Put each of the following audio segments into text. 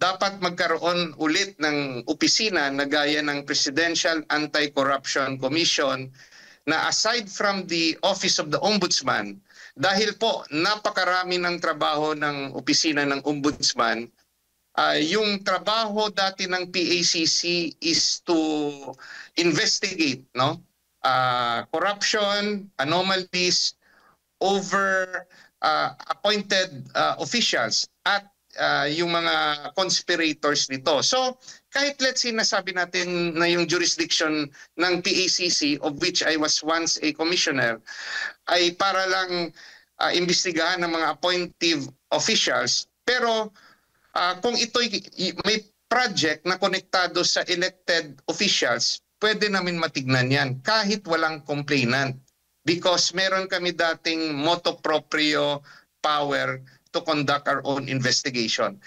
dapat magkaroon ulit ng opisina na gaya ng Presidential Anti-Corruption Commission na aside from the Office of the Ombudsman, dahil po napakarami ng trabaho ng opisina ng Ombudsman, yung trabaho dati ng PACC is to investigate, no? Corruption, anomalies over appointed officials at yung mga conspirators nito. So, kahit let's say nasabi natin na yung jurisdiction ng PACC, of which I was once a commissioner, ay para lang imbestigahan ng mga appointive officials. Pero kung ito'y may project na konektado sa elected officials, pwede namin matignan yan kahit walang complainant. Because meron kami dating motu proprio power to conduct our own investigation.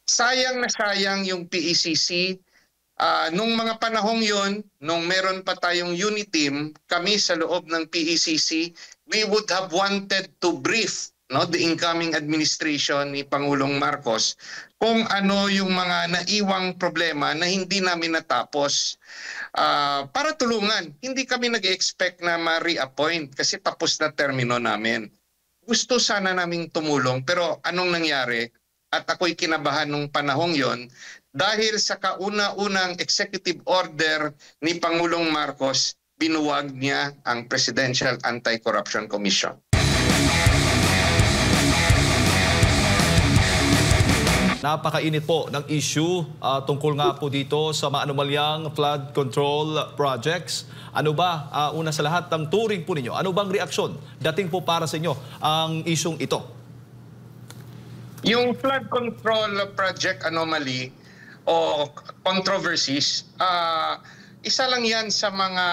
Sayang na sayang yung PACC. Nung mga panahong yon, nung meron pa tayong unit team, kami sa loob ng PACC, we would have wanted to brief, no, the incoming administration ni Pangulong Marcos kung ano yung mga naiwang problema na hindi namin natapos para tulungan. Hindi kami nag-expect na ma-reappoint kasi tapos na termino namin. Gusto sana naming tumulong pero anong nangyari? At ako'y kinabahan nung panahong yon dahil sa kauna-unang executive order ni Pangulong Marcos, binuwag niya ang Presidential Anti-Corruption Commission. Napakainit po ng issue tungkol nga po dito sa mga anomalyang flood control projects. Ano ba, una sa lahat, ang turing po ninyo? Ano bang reaksyon dating po para sa inyo ang isyong ito? Yung flood control project anomaly o controversies, isa lang yan sa mga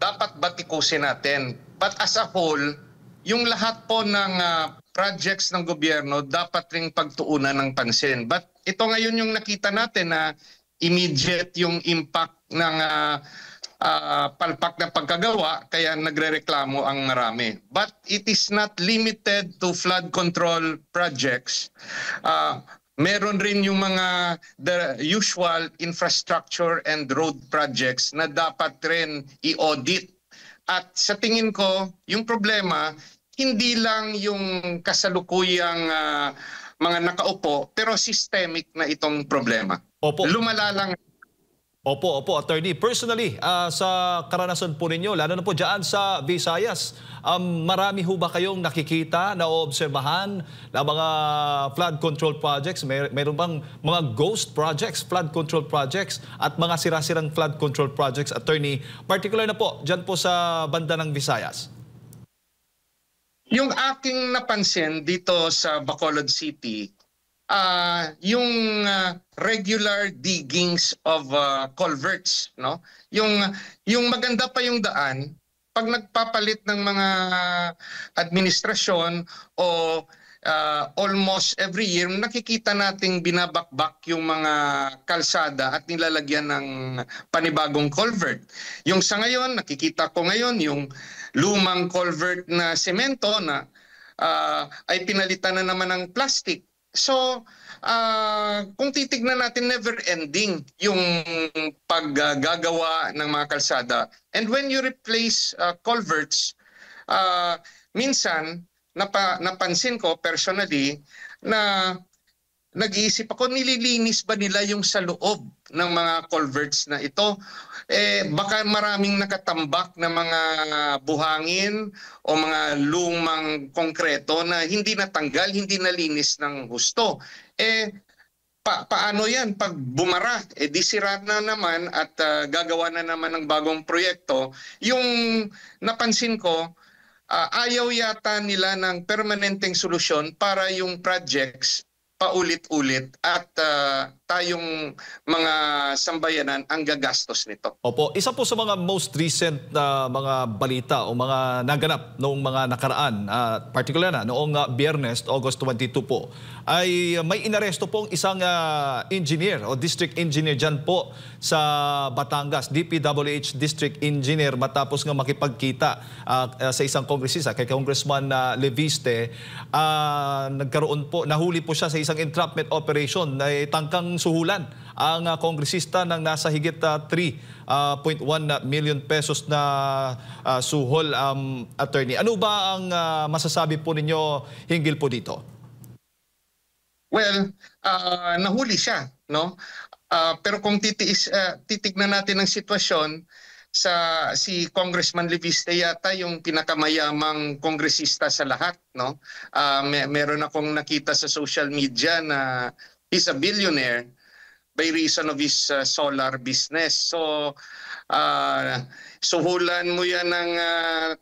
dapat batikusin natin. But as a whole, yung lahat po ng projects ng gobyerno dapat ring pagtuunan ng pansin. But ito ngayon yung nakita natin na immediate yung impact ng palpak na pagkagawa kaya nagrereklamo ang marami. But it is not limited to flood control projects. Meron rin yung mga the usual infrastructure and road projects na dapat rin i-audit. At sa tingin ko, yung problema, hindi lang yung kasalukuyang mga nakaupo, pero systemic na itong problema. Opo. Lumala lang. Opo, Attorney. Personally, sa karanasan po ninyo, lalo na po dyan sa Visayas, marami ho ba kayong nakikita na obserbahan na mga flood control projects? Mayroon bang mga ghost projects, flood control projects at mga sira-sirang flood control projects, Attorney? Particular na po dyan po sa banda ng Visayas. Yung aking napansin dito sa Bacolod City, yung regular diggings of culverts, no? Yung maganda pa yung daan, pag nagpapalit ng mga administrasyon o almost every year, nakikita nating binabakbak yung mga kalsada at nilalagyan ng panibagong culvert. Yung sa ngayon, nakikita ko ngayon yung lumang culvert na semento na ay pinalitan na naman ng plastic. So, kung titignan natin, never-ending yung paggagawa ng mga kalsada. And when you replace culverts, minsan, napansin ko personally na nag-iisip ako, nililinis ba nila yung sa loob ng mga culverts na ito? Baka maraming nakatambak na mga buhangin o mga lumang konkreto na hindi natanggal, hindi nalinis ng husto. Paano yan? Pag bumara, di sira na naman at gagawa na naman ng bagong proyekto. Yung napansin ko, ayaw yata nila ng permanenteng solusyon para yung projects paulit-ulit at tayong mga sambayanan ang gagastos nito. Opo, isa po sa mga most recent na mga balita o mga naganap noong mga nakaraan, particular na noong Biyernes, August 22 po, ay may inaresto pong isang engineer o district engineer dyan po sa Batangas, DPWH district engineer, matapos nga makipagkita sa isang kongresista, kay Congressman Leviste. Nagkaroon po, nahuli po siya sa isang isang entrapment operation na tangkang suhulan ang kongresista ng nasa higit 3.1 million pesos na suhol, attorney. Ano ba ang masasabi po ninyo hinggil po dito? Well, nahuli siya, no? Pero kung titignan natin ang sitwasyon, si Congressman Leviste yata yung pinakamayamang kongresista sa lahat, no? Meron akong nakita sa social media na he's a billionaire by reason of his solar business. So, suhulan mo yan ng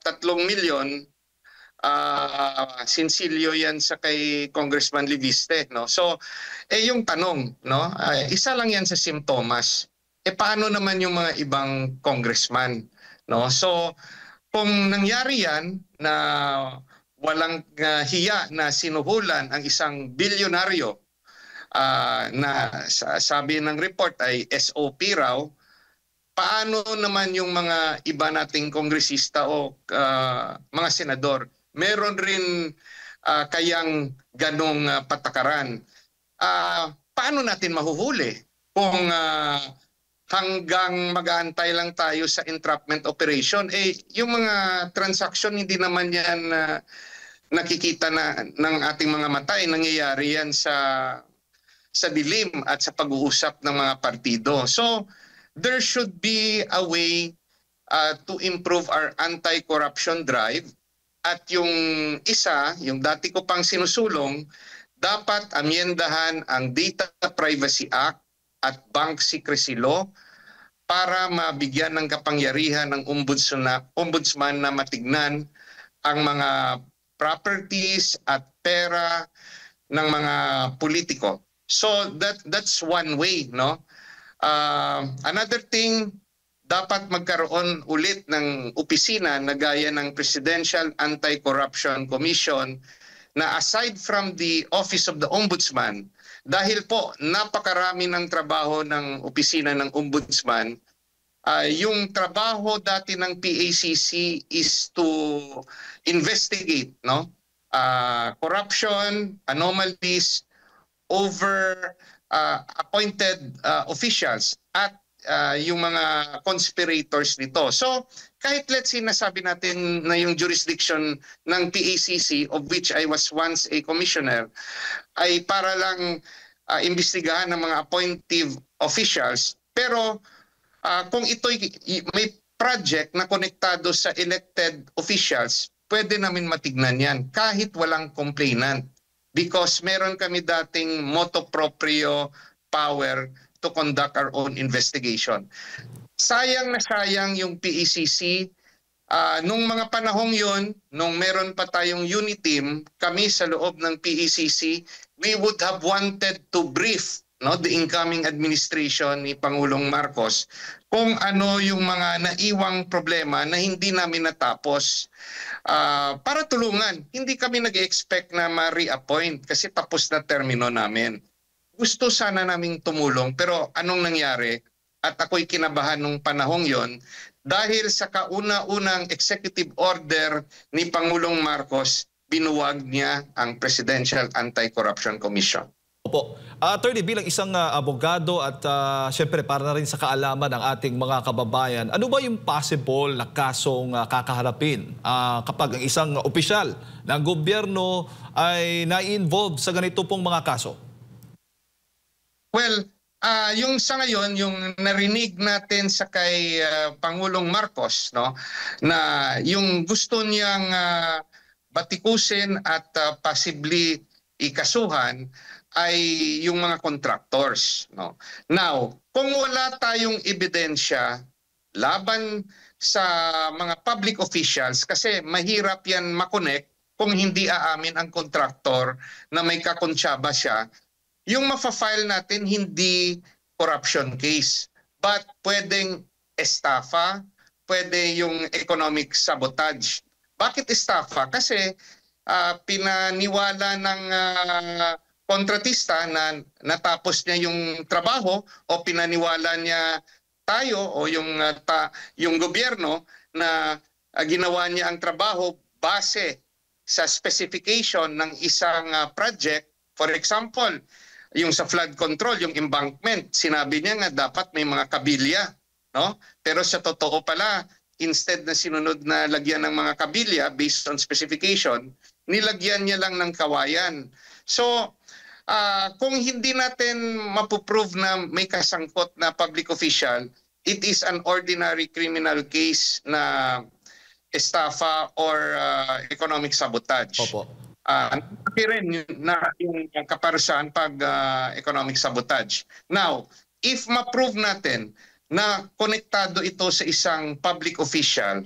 3 milyon, sinsilyo yan sa kay Congressman Leviste, no? So, yung tanong, no? Isa lang yan sa simptomas. Paano naman yung mga ibang congressman, no? So, kung nangyari yan na walang hiya na sinuhulan ang isang bilyonaryo, na sabi ng report ay SOP raw, paano naman yung mga iba nating kongresista o mga senador? Meron rin kayang ganong patakaran. Paano natin mahuhuli kung hanggang mag-aantay lang tayo sa entrapment operation? Yung mga transaction, hindi naman yan nakikita ng ating mga mata. Nangyayari yan sa dilim at sa pag-uusap ng mga partido. So, there should be a way to improve our anti-corruption drive. At yung isa, yung dati ko pang sinusulong, dapat amyendahan ang Data Privacy Act at Bank Secrecy Law para mabigyan ng kapangyarihan ng ombudsman na matignan ang mga properties at pera ng mga politiko. So that's one way, no? Another thing, dapat magkaroon ulit ng opisina na gaya ng Presidential Anti-Corruption Commission na aside from the Office of the Ombudsman, dahil po napakarami ng trabaho ng opisina ng Ombudsman, yung trabaho dati ng PACC is to investigate, no? Corruption, anomalies over appointed officials at yung mga conspirators nito. So, kahit let's say nasabi natin na yung jurisdiction ng PACC, of which I was once a commissioner, ay para lang imbestigahan ng mga appointive officials. Pero kung ito'y may project na konektado sa elected officials, pwede namin matignan yan kahit walang complainant. Because meron kami dating motu proprio power to conduct our own investigation. Sayang na sayang yung PACC. Nung mga panahong yon, nung meron pa tayong unit team, kami sa loob ng PACC, we would have wanted to brief, no, the incoming administration ni Pangulong Marcos kung ano yung mga naiwang problema na hindi namin natapos, para tulungan. Hindi kami nag-expect na ma-reappoint kasi tapos na termino namin. Gusto sana naming tumulong pero anong nangyari? At ako'y kinabahan nung panahong yon dahil sa kauna-unang executive order ni Pangulong Marcos, binuwag niya ang Presidential Anti-Corruption Commission. Opo. Attorney, bilang isang abogado at syempre para na rin sa kaalaman ng ating mga kababayan, ano ba yung possible na kasong kakaharapin kapag ang isang opisyal ng gobyerno ay na-involve sa ganito pong mga kaso? Well, yung sa ngayon, yung narinig natin sa kay Pangulong Marcos, no, na yung gusto niyang batikusin at possibly ikasuhan ay yung mga contractors, no. Now, kung wala tayong ebidensya laban sa mga public officials, kasi mahirap yan makonect kung hindi aamin ang contractor na may kakontsaba siya, yung mafa-file natin hindi corruption case, but pwedeng estafa, pwede yung economic sabotage. Bakit estafa? Kasi pinaniwala ng kontratista na natapos niya yung trabaho o pinaniwala niya tayo o yung gobyerno na ginawa niya ang trabaho base sa specification ng isang project, For example, yung sa flood control, yung embankment, sinabi niya nga dapat may mga kabilya, no? Pero sa totoo pala, instead na sinunod na lagyan ng mga kabilya based on specification, nilagyan niya lang ng kawayan. So, kung hindi natin mapuprove na may kasangkot na public official, it is an ordinary criminal case na estafa or economic sabotage. Opo. Rin yung kaparusahan pag economic sabotage. Now, if ma-prove natin na konektado ito sa isang public official,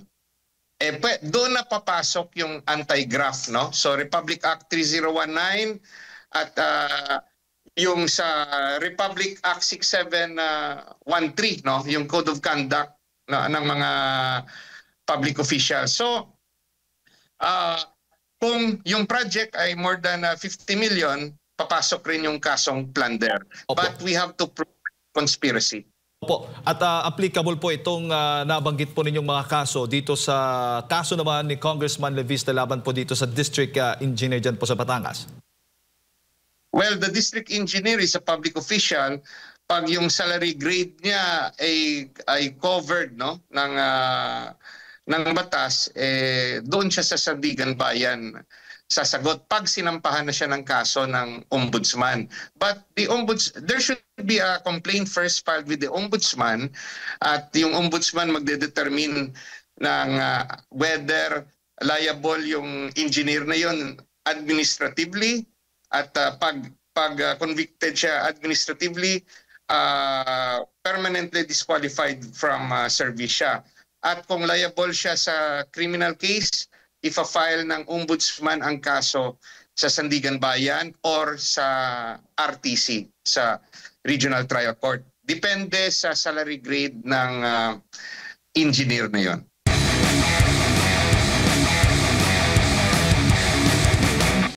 doon na papasok yung anti-graft, no? So Republic Act 3019 at yung sa Republic Act 6713, no? Yung Code of Conduct ng mga public officials. So kung yung project ay more than 50 million, papasok rin yung kasong plunder. Opo. But we have to prove conspiracy. Opo. At applicable po itong nabanggit po ninyong mga kaso dito sa kaso naman ni Congressman Levis na laban po dito sa district engineer dyan po sa Batangas. Well, the district engineer is a public official. Pag yung salary grade niya ay covered, no, ng batas, doon siya sa Sandigan Bayan sasagot pag sinampahan na siya ng kaso ng ombudsman. But there should be a complaint first filed with the ombudsman at yung ombudsman magdedetermine ng whether liable yung engineer na yun administratively at pag convicted siya administratively, permanently disqualified from service siya. At kung liable siya sa criminal case, ifa-file ng ombudsman ang kaso sa Sandigan Bayan or sa RTC, sa Regional Trial Court. Depende sa salary grade ng engineer na yon.